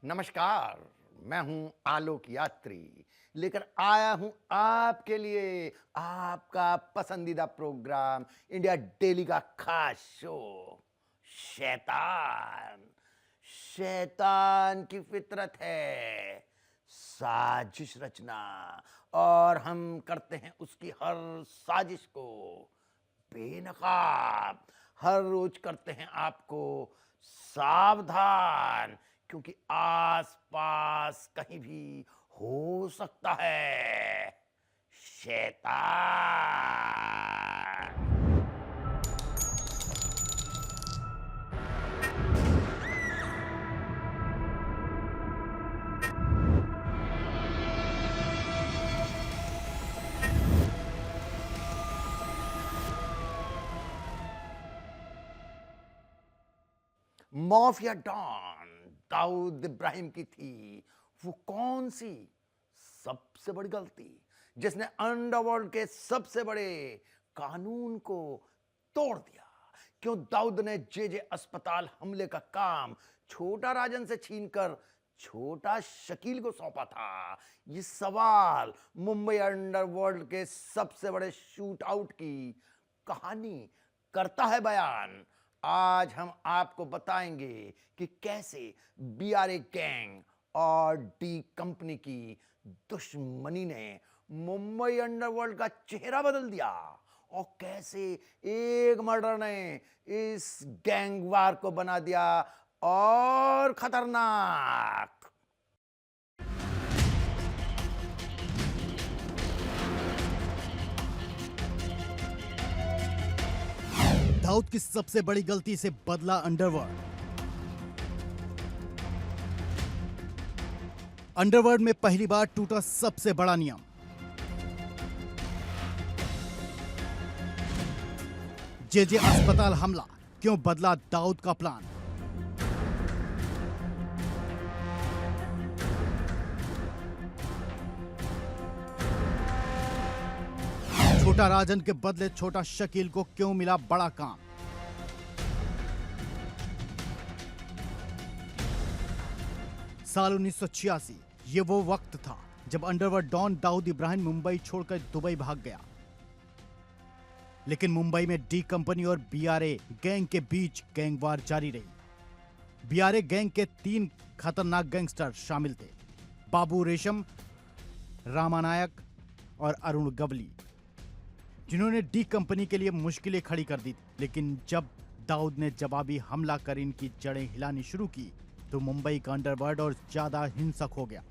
नमस्कार। मैं हूं आलोक यात्री, लेकर आया हूं आपके लिए आपका पसंदीदा प्रोग्राम इंडिया डेली का खास शो शैतान। शैतान की फितरत है साजिश रचना, और हम करते हैं उसकी हर साजिश को बेनकाब। हर रोज करते हैं आपको सावधान, क्योंकि आस-पास कहीं भी हो सकता है शैतान। माफिया डॉन दाऊद इब्राहिम की थी वो कौन सी सबसे बड़ी गलती जिसने अंडरवर्ल्ड के सबसे बड़े कानून को तोड़ दिया? क्यों दाऊद ने जे अस्पताल हमले का काम छोटा राजन से छीनकर छोटा शकील को सौंपा था? ये सवाल मुंबई अंडरवर्ल्ड के सबसे बड़े शूट आउट की कहानी करता है बयान। आज हम आपको बताएंगे कि कैसे बीआरए गैंग और डी कंपनी की दुश्मनी ने मुंबई अंडरवर्ल्ड का चेहरा बदल दिया, और कैसे एक मर्डर ने इस गैंगवार को बना दिया और खतरनाक। दाऊद की सबसे बड़ी गलती से बदला अंडरवर्ल्ड। अंडरवर्ल्ड में पहली बार टूटा सबसे बड़ा नियम। जे अस्पताल हमला, क्यों बदला दाऊद का प्लान? छोटा राजन के बदले छोटा शकील को क्यों मिला बड़ा काम? साल 1986 ये वो वक्त था जब अंडरवर्ल्ड डॉन दाऊद इब्राहिम मुंबई छोड़कर दुबई भाग गया। लेकिन मुंबई में डी कंपनी और बीआरए गैंग के बीच गैंगवार जारी रही। बीआरए गैंग के 3 खतरनाक गैंगस्टर शामिल थे: बाबू रेशम, रामानायक और अरुण गवली, जिन्होंने डी कंपनी के लिए मुश्किलें खड़ी कर दी थी। लेकिन जब दाऊद ने जवाबी हमला कर इनकी जड़ें हिलानी शुरू की तो मुंबई का अंडरवर्ल्ड और ज्यादा हिंसक हो गया।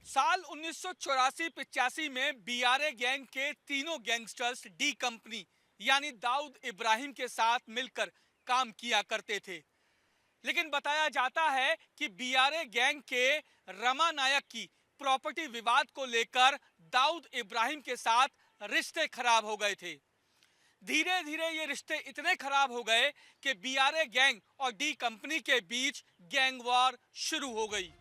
साल 1984-85 में बीआरए गैंग के तीनों गैंगस्टर्स डी कंपनी यानी दाऊद इब्राहिम के साथ मिलकर काम किया करते थे। लेकिन बताया जाता है कि बीआरए गैंग के रमा नायक की प्रॉपर्टी विवाद को लेकर दाऊद इब्राहिम के साथ रिश्ते खराब हो गए थे। धीरे धीरे ये रिश्ते इतने खराब हो गए कि बीआरए गैंग और डी कंपनी के बीच गैंग वॉर शुरू हो गई।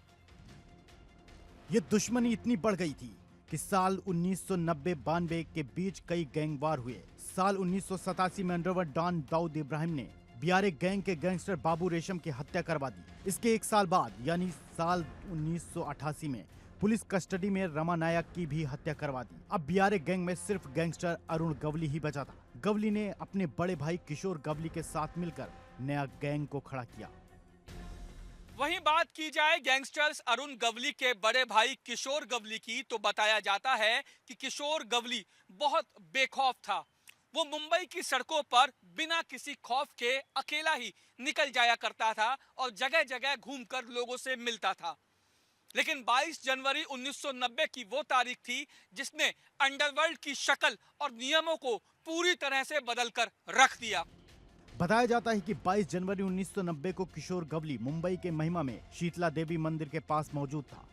ये दुश्मनी इतनी बढ़ गई थी कि साल 1990-92 के बीच कई गैंगवार हुए। साल 1987 में अंडरवर्ल्ड डॉन दाऊद इब्राहिम ने बीआरए गैंग के गैंगस्टर बाबू रेशम की हत्या करवा दी। इसके 1 साल बाद यानी साल 1988 में पुलिस कस्टडी में रमा नायक की भी हत्या करवा दी। अब बीआरए गैंग में सिर्फ गैंगस्टर अरुण गवली ही बचा था। गवली ने अपने बड़े भाई किशोर गवली के साथ मिलकर नया गैंग को खड़ा किया। वहीं बात की जाए गैंगस्टर्स अरुण गवली के बड़े भाई किशोर गवली की, तो बताया जाता है कि किशोर गवली बहुत बेखौफ था। वो मुंबई की सड़कों पर बिना किसी खौफ के अकेला ही निकल जाया करता था और जगह जगह घूमकर लोगों से मिलता था। लेकिन 22 जनवरी 1990 की वो तारीख थी जिसने अंडरवर्ल्ड की शक्ल और नियमों को पूरी तरह से बदलकर रख दिया। बताया जाता है कि 22 जनवरी 1990 को किशोर गवली मुंबई के महिमा में शीतला देवी मंदिर के पास मौजूद था।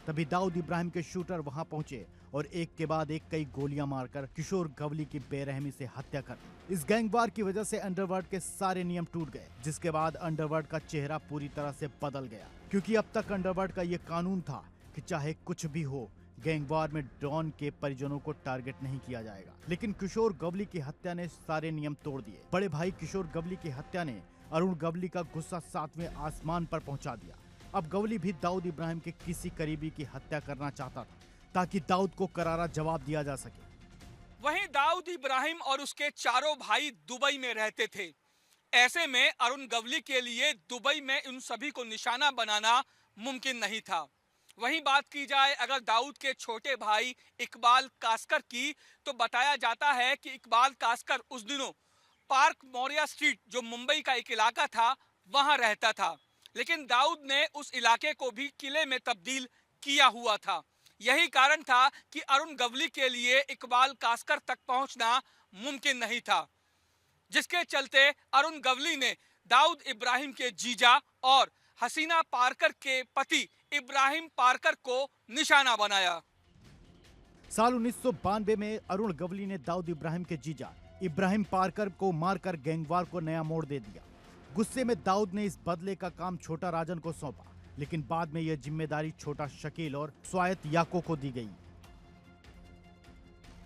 तभी दाऊद इब्राहिम के शूटर वहां पहुंचे और एक के बाद एक कई गोलियां मारकर किशोर गवली की बेरहमी से हत्या कर दी। इस गैंगवार की वजह से अंडरवर्ल्ड के सारे नियम टूट गए, जिसके बाद अंडरवर्ल्ड का चेहरा पूरी तरह से बदल गया। क्योंकि अब तक अंडरवर्ल्ड का यह कानून था कि चाहे कुछ भी हो, गैंगवार में डॉन के परिजनों को टारगेट नहीं किया जाएगा। लेकिन किशोर गवली की हत्या ने सारे नियम तोड़ दिए। बड़े भाई किशोर गवली की हत्या ने अरुण गवली का गुस्सा 7वें आसमान पर पहुंचा दिया। अब गवली भी दाऊद इब्राहिम के किसी करीबी की हत्या करना चाहता था ताकि दाऊद को करारा जवाब दिया जा सके। वहीं दाऊद इब्राहिम और उसके चारों भाई दुबई में रहते थे। ऐसे में अरुण गवली के लिए दुबई में उन सभी को निशाना बनाना मुमकिन नहीं था। वहीं बात की जाए अगर दाऊद के छोटे भाई इकबाल कास्कर की, तो बताया जाता है कि इकबाल कास्कर उस दिनों पार्क मौर्या स्ट्रीट, जो मुंबई का एक इलाका था, वहां रहता था। लेकिन दाऊद ने उस इलाके को भी किले में तब्दील किया हुआ था। यही कारण था कि अरुण गवली के लिए इकबाल कास्कर तक पहुंचना मुमकिन नहीं था, जिसके चलते अरुण गवली ने दाऊद इब्राहिम के जीजा और हसीना पारकर के पति इब्राहिम पारकर को निशाना बनाया। साल 1992 में अरुण गवली ने दाऊद इब्राहिम के जीजा इब्राहिम पारकर को मारकर गैंगवार को नया मोड़ दे दिया। गुस्से में दाऊद ने इस बदले का काम छोटा राजन को सौंपा, लेकिन बाद में यह जिम्मेदारी छोटा शकील और स्वायत्त याको को दी गई।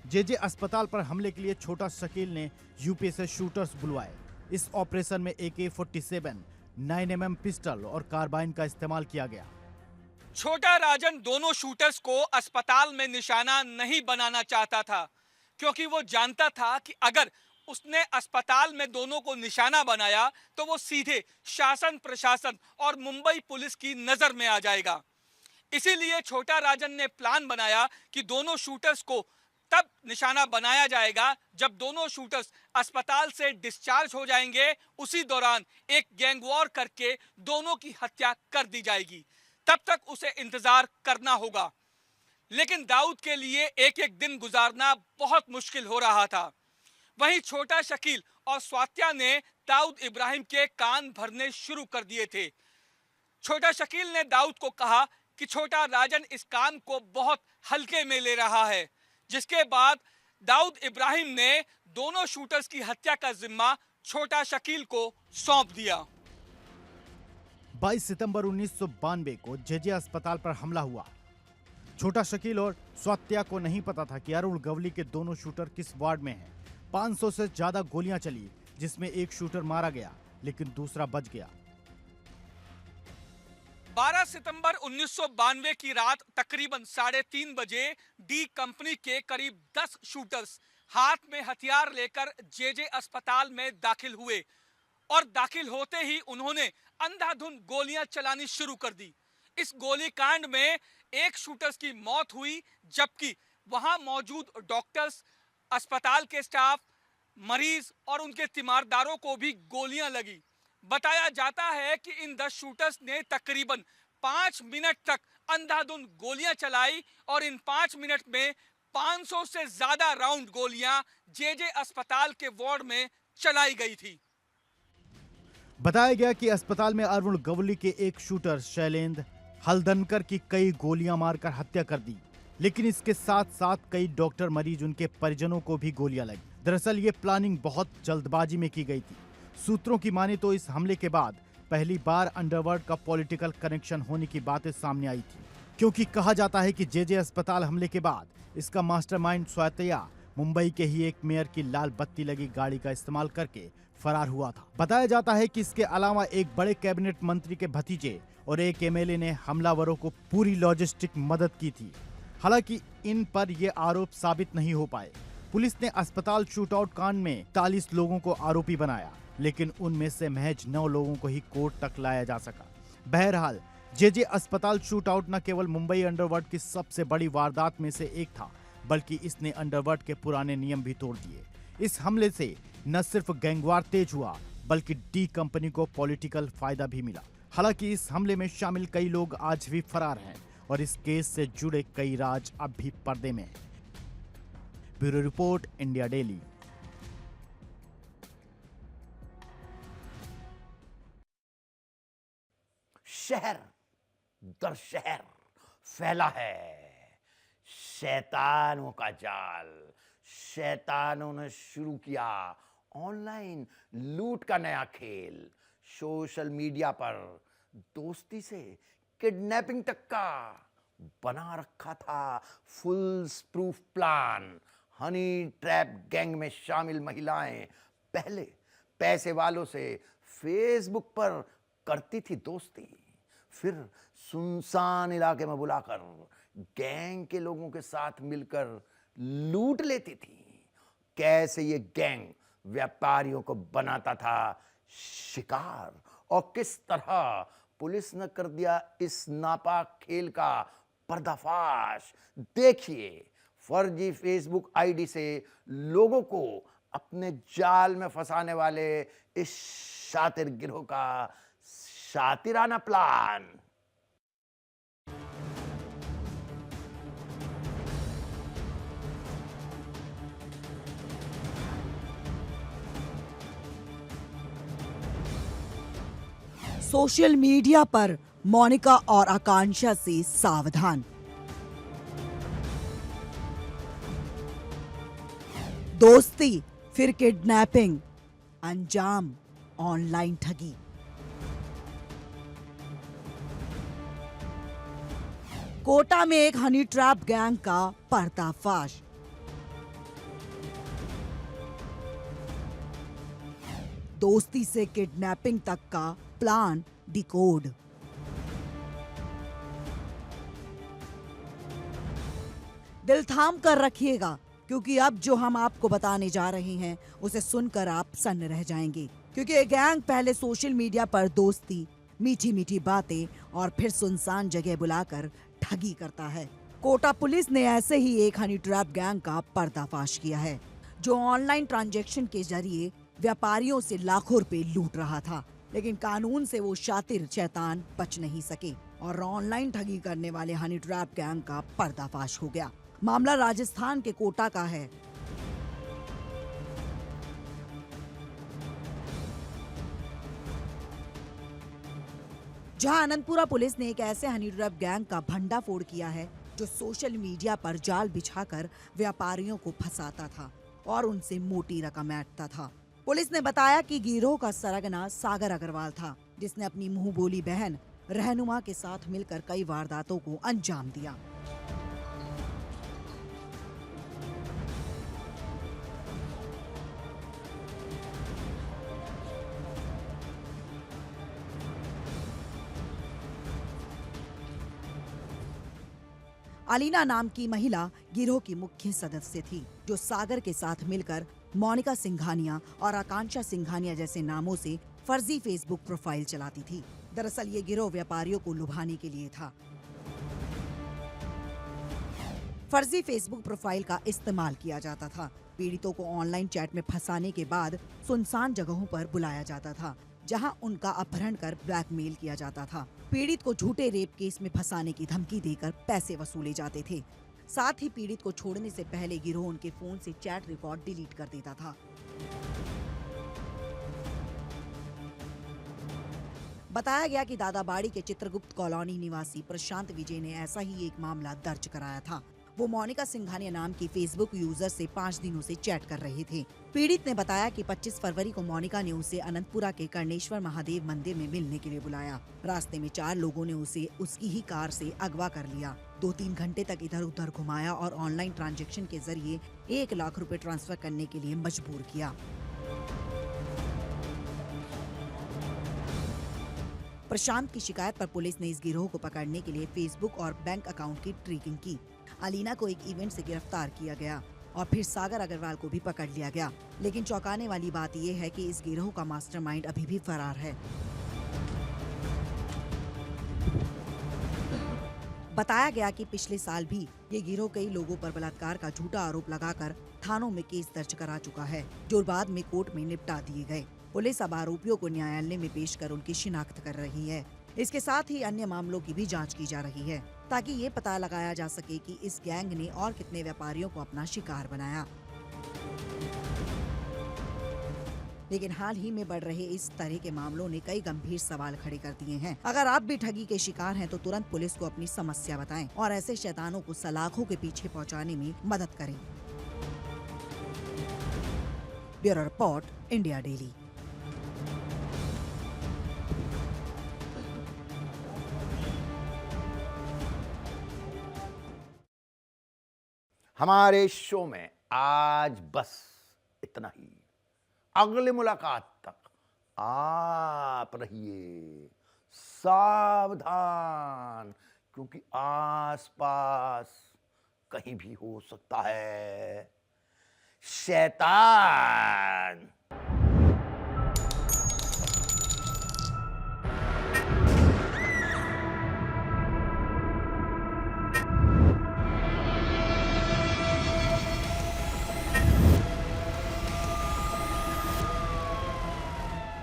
जेजे अस्पताल पर हमले के लिए छोटा शकील ने यूपी से शूटर्स बुलवाए। इस ऑपरेशन में AK-47, 9mm पिस्टल और कार्बाइन का इस्तेमाल किया गया। छोटा राजन दोनों शूटर्स को अस्पताल में निशाना नहीं बनाना चाहता था, क्योंकि वो जानता था कि अगर उसने अस्पताल में दोनों को निशाना बनाया तो वो सीधे शासन प्रशासन और मुंबई पुलिस की नजर में आ जाएगा। इसीलिए छोटा राजन ने प्लान बनाया कि दोनों शूटर्स को तब निशाना बनाया जाएगा जब दोनों शूटर्स अस्पताल से डिस्चार्ज हो जाएंगे। उसी दौरान एक गैंग वॉर करके दोनों की हत्या कर दी जाएगी। तब तक उसे इंतजार करना होगा। लेकिन दाऊद के लिए एक एक दिन गुजारना बहुत मुश्किल हो रहा था। वहीं छोटा शकील और स्वात्या ने दाऊद इब्राहिम के कान भरने शुरू कर दिए थे। छोटा शकील ने दाऊद को कहा कि छोटा राजन इस काम को बहुत हल्के में ले रहा है, जिसके बाद दाऊद इब्राहिम ने दोनों शूटर्स की हत्या का जिम्मा छोटा शकील को सौंप दिया। 22 सितंबर 1992 को जेजे अस्पताल पर हमला हुआ। छोटा शकील और स्वात्या को नहीं पता था कि अरुण गवली के दोनों शूटर किस वार्ड में हैं। 500 से ज्यादा गोलियां चली, जिसमें एक शूटर मारा गया, लेकिन दूसरा बच गया। 12 सितंबर 1992 की रात तकरीबन 3:30 बजे डी कंपनी के करीब 10 शूटर्स हाथ में हथियार लेकर जेजे अस्पताल में दाखिल हुए और दाखिल होते ही उन्होंने अंधाधुंध गोलियां चलानी शुरू कर दी। इस गोलीकांड में एक शूटर्स की मौत हुई, जबकि वहां मौजूद डॉक्टर्स, अस्पताल के स्टाफ, मरीज और उनके तीमारदारों को भी गोलियां लगी। बताया जाता है कि इन 10 शूटर्स ने तकरीबन 5 मिनट तक अंधाधुंध गोलियां चलाई और इन 5 मिनट में 500 से ज्यादा राउंड गोलियां जेजे अस्पताल के वार्ड में चलाई गई थी। बताया गया कि अस्पताल में अरुण गवली के एक शूटर शैलेंद्र हल्दनकर की कई गोलियां मारकर हत्या कर दी, लेकिन इसके साथ साथ कई डॉक्टर, मरीज, उनके परिजनों को भी गोलियां लगी। दरअसल ये प्लानिंग बहुत जल्दबाजी में की गई थी। सूत्रों की माने तो इस हमले के बाद पहली बार अंडरवर्ल्ड का पॉलिटिकल कनेक्शन होने की बातें सामने आई थी, क्योंकि कहा जाता है कि जेजे अस्पताल हमले के बाद इसका मास्टरमाइंड स्वात्या मुंबई के ही एक मेयर की लाल बत्ती लगी गाड़ी का इस्तेमाल करके फरार हुआ था। बताया जाता है कि इसके अलावा एक बड़े कैबिनेट मंत्री के भतीजे और एक MLA ने हमलावरों को पूरी लॉजिस्टिक मदद की थी। हालांकि इन पर ये आरोप साबित नहीं हो पाए। पुलिस ने अस्पताल शूटआउट कांड में 41 लोगों को आरोपी बनाया, लेकिन उनमें से महज 9 लोगों को ही कोर्ट तक लाया जा सका। बहरहाल जेजे अस्पताल शूटआउट न केवल मुंबई अंडरवर्ल्ड की सबसे बड़ी वारदात में से एक था, बल्कि इसने अंडरवर्ल्ड के पुराने नियम भी तोड़ दिए। इस हमले से न सिर्फ गैंगवार तेज हुआ, बल्कि डी कंपनी को पॉलिटिकल फायदा भी मिला। हालांकि इस हमले में शामिल कई लोग आज भी फरार हैं और इस केस से जुड़े कई राज अब भी पर्दे में हैं। Bureau report, India daily. शहर दर शहर फैला है शैतानों का जाल। शैतानों ने शुरू किया ऑनलाइन लूट का नया खेल। सोशल मीडिया पर दोस्ती से किडनैपिंग तक का बना रखा था full proof plan. Honey trap gang में शामिल महिलाएं पहले पैसे वालों से फेसबुक पर करती थी दोस्ती, फिर सुनसान इलाके में बुलाकर गैंग के लोगों के साथ मिलकर लूट लेती थी। कैसे ये गैंग व्यापारियों को बनाता था शिकार, और किस तरह पुलिस ने कर दिया इस नापाक खेल का पर्दाफाश। देखिए, फर्जी फेसबुक आईडी से लोगों को अपने जाल में फंसाने वाले इस शातिर गिरोह का शातिराना प्लान। सोशल मीडिया पर मोनिका और आकांक्षा से सावधान। दोस्ती फिर किडनैपिंग, अंजाम ऑनलाइन ठगी। कोटा में एक हनी ट्रैप गैंग का पर्दाफाश। दोस्ती से किडनैपिंग तक का प्लान डिकोड। दिल थाम कर रखिएगा, क्योंकि अब जो हम आपको बताने जा रहे हैं उसे सुनकर आप सन्न रह जाएंगे। क्योंकि ये गैंग पहले सोशल मीडिया पर दोस्ती, मीठी मीठी बातें और फिर सुनसान जगह बुलाकर ठगी करता है। कोटा पुलिस ने ऐसे ही एक हनी ट्रैप गैंग का पर्दाफाश किया है, जो ऑनलाइन ट्रांजैक्शन के जरिए व्यापारियों से लाखों रुपए लूट रहा था। लेकिन कानून से वो शातिर शैतान बच नहीं सके और ऑनलाइन ठगी करने वाले हनी ट्रैप गैंग का पर्दाफाश हो गया। मामला राजस्थान के कोटा का है। जहां अनंतपुरा पुलिस ने एक ऐसे हनी ट्रैप गैंग का भंडाफोड़ किया है, जो सोशल मीडिया पर जाल बिछाकर व्यापारियों को फंसाता था और उनसे मोटी रकम ऐंठता था। पुलिस ने बताया कि गिरोह का सरगना सागर अग्रवाल था, जिसने अपनी मुंह बोली बहन रहनुमा के साथ मिलकर कई वारदातों को अंजाम दिया। अलीना नाम की महिला गिरोह की मुख्य सदस्य थी, जो सागर के साथ मिलकर मोनिका सिंघानिया और आकांक्षा सिंघानिया जैसे नामों से फर्जी फेसबुक प्रोफाइल चलाती थी। दरअसल ये गिरोह व्यापारियों को लुभाने के लिए था। फर्जी फेसबुक प्रोफाइल का इस्तेमाल किया जाता था। पीड़ितों को ऑनलाइन चैट में फंसाने के बाद सुनसान जगहों पर बुलाया जाता था, जहां उनका अपहरण कर ब्लैकमेल किया जाता था। पीड़ित को झूठे रेप केस में फंसाने की धमकी देकर पैसे वसूले जाते थे। साथ ही पीड़ित को छोड़ने से पहले गिरोह उनके फोन से चैट रिकॉर्ड डिलीट कर देता था। बताया गया कि दादाबाड़ी के चित्रगुप्त कॉलोनी निवासी प्रशांत विजय ने ऐसा ही एक मामला दर्ज कराया था। वो मोनिका सिंघानिया नाम की फेसबुक यूजर से 5 दिनों से चैट कर रहे थे। पीड़ित ने बताया कि 25 फरवरी को मोनिका ने उसे अनंतपुरा के कर्णेश्वर महादेव मंदिर में मिलने के लिए बुलाया। रास्ते में 4 लोगों ने उसे उसकी ही कार से अगवा कर लिया। 2-3 घंटे तक इधर उधर घुमाया और ऑनलाइन ट्रांजैक्शन के जरिए 1 लाख रुपए ट्रांसफर करने के लिए मजबूर किया। प्रशांत की शिकायत पर पुलिस ने इस गिरोह को पकड़ने के लिए फेसबुक और बैंक अकाउंट की ट्रैकिंग की। अलीना को एक इवेंट से गिरफ्तार किया गया और फिर सागर अग्रवाल को भी पकड़ लिया गया। लेकिन चौंकाने वाली बात यह है कि इस गिरोह का मास्टरमाइंड अभी भी फरार है। बताया गया कि पिछले साल भी ये गिरोह कई लोगों पर बलात्कार का झूठा आरोप लगाकर थानों में केस दर्ज करा चुका है, जो बाद में कोर्ट में निपटा दिए गए। पुलिस अब आरोपियों को न्यायालय में पेश कर उनकी शिनाख्त कर रही है। इसके साथ ही अन्य मामलों की भी जांच की जा रही है, ताकि ये पता लगाया जा सके कि इस गैंग ने और कितने व्यापारियों को अपना शिकार बनाया। लेकिन हाल ही में बढ़ रहे इस तरह के मामलों ने कई गंभीर सवाल खड़े कर दिए हैं। अगर आप भी ठगी के शिकार हैं तो तुरंत पुलिस को अपनी समस्या बताएं और ऐसे शैतानों को सलाखों के पीछे पहुंचाने में मदद करें। Bureau report, India daily. हमारे शो में आज बस इतना ही। अगली मुलाकात तक आप रहिए सावधान, क्योंकि आसपास कहीं भी हो सकता है शैतान।